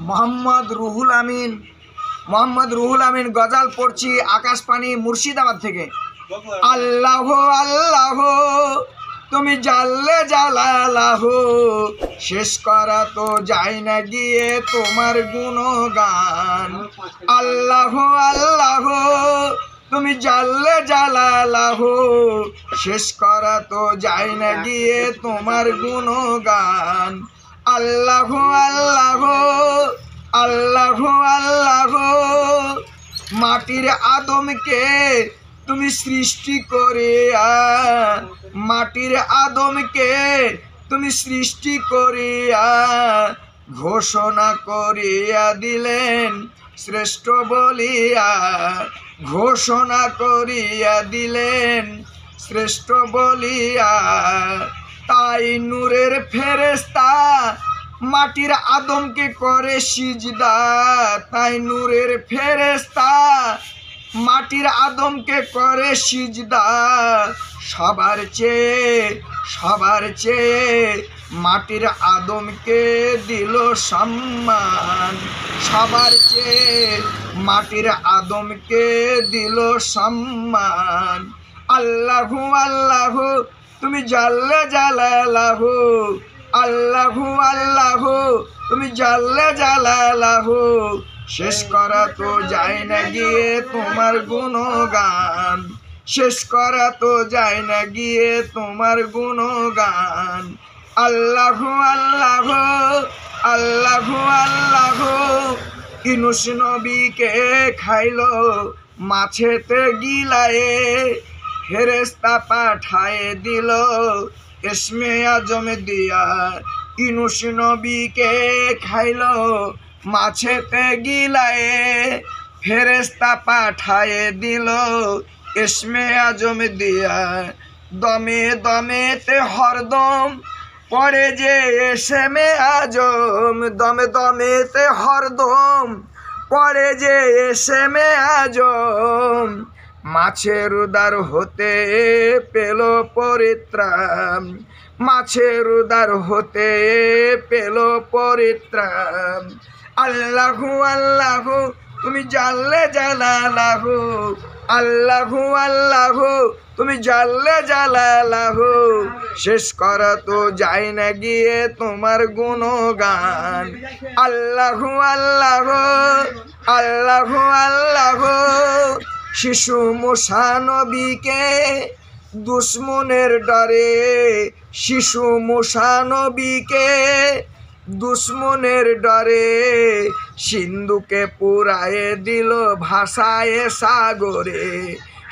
মোহাম্মদ রুহুল আমিন গজাল পড়ছি আকাশপানি মুর্শিদাবাদ থেকে। আল্লাহ আল্লাহ তুমি জাল্লে জালালাহ, শেষ করা তো যায় না গিয়ে তোমার গুণগান। আল্লাহ আল্লাহ তুমি জাল্লে জালালাহ, শেষ করা তো যায় না গিয়ে তোমার গুণগান। আল্লাহ আল্লাহ আল্লাহ আল্লাহ মাটির আদমকে তুমি সৃষ্টি করিয়া, মাটির আদমকে তুমি সৃষ্টি করিয়া ঘোষণা করিয়া দিলেন শ্রেষ্ঠ বলিয়া, ঘোষণা করিয়া দিলেন শ্রেষ্ঠ বলিয়া। তাই নূরের ফেরেশতা মাটির আদমকে করে সিজদা, তাই নূরের ফেরেশতা মাটির আদমকে করে সিজদা। সবার চেয়ে মাটির আদমকে দিল সম্মান, সবার চেয়ে মাটির আদমকে দিল সম্মান। আল্লাহু আল্লাহ তুমি জাল্লে জালালাহ, আল্লাহু আল্লাহ তুমি জাল্লে জালালাহ, শেষ করা তো যায় না গিয়ে তোমার গুণগান, শেষ করা তো যায় না গিয়ে তোমার গুণগান। আল্লাহু আল্লাহ আল্লাহু আল্লাহ ইউনূস নবীকে খাইলো মাছেতে গিলায়ে, ফেরেশতা পাঠায়ে দিল ইসমে আজম দিয়া। ইউনূস নবীকে খাইলো মাছেতে গিলায়ে, ফেরেশতা পাঠায়ে দিল ইসমে আজম দিয়া। দমে দমেতে হরদম পড়ে যে ইসমে আজম, দমে দমেতে হরদম পড়ে যে ইসমে আজম। মাছের উদার হতে পেল পরিত্রাণ, মাছের উদার হতে পেল পরিত্রাণ। আল্লাহু আল্লাহ তুমি জাল্লে জালালাহ, আল্লাহু আল্লাহ তুমি জাল্লে জালালাহ, শেষ করা তো যায় না গিয়ে তোমার গুণগান। আল্লাহু আল্লাহ আল্লাহু আল্লাহ শিশু মুসা নবীকে দুশ্মনের ডরে, শিশু মুসা নবীকে দুশ্মনের ডরে সিন্ধুকে পুরায়ে দিল ভাসায়ে সাগরে,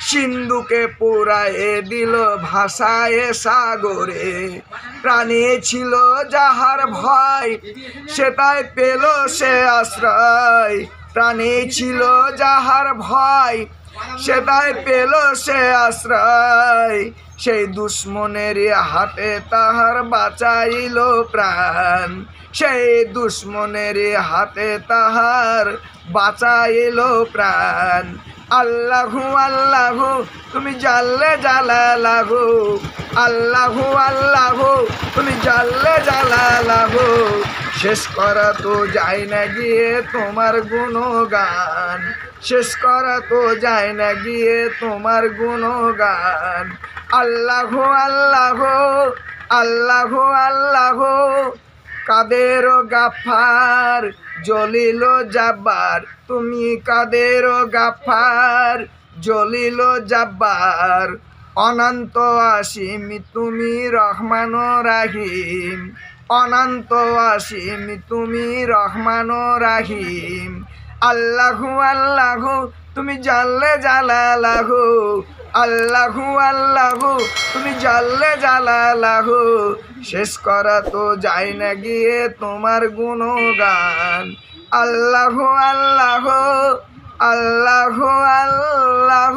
সিন্ধুকে পুরায়ে দিল ভাসায়ে সাগরে। প্রাণে ছিল যাহার ভয় সেটাই পেল সে আশ্রয়, প্রাণে ছিল যাহার ভয় সেটাই পেল সে আশ্রয়। সেই দুশ্মনের হাতে তাহার বাঁচাইল প্রাণ, সেই দুশ্মনের হাতে তাহার বাঁচাইল প্রাণ। আল্লাহু আল্লাহ তুমি জাল্লে জালালাহ, আল্লাহু আল্লাহ তুমি জাল্লে জালালাহ, শেষ করা তো যায় না গিয়ে তোমার গুণগান, শেষ করা তো যায় না গিয়ে তোমার গুণগান। আল্লাহু আল্লাহ আল্লাহু আল্লাহ কাদের গাফার জলিল জাব্বার, তুমি কাদের গাফার জলিল জাব্বার। অনন্ত আসীম তুমি রহমান রাহিম, অনন্ত আসীম তুমি রহমান রাহিম। আল্লাহু আল্লাহ তুমি জাল্লে জালালাহ, আল্লাহু আল্লাহ তুমি জাল্লে জালালাহ, শেষ করা তো যায় না গিয়ে তোমার গুণগান। আল্লাহু আল্লাহ আল্লাহু আল্লাহ।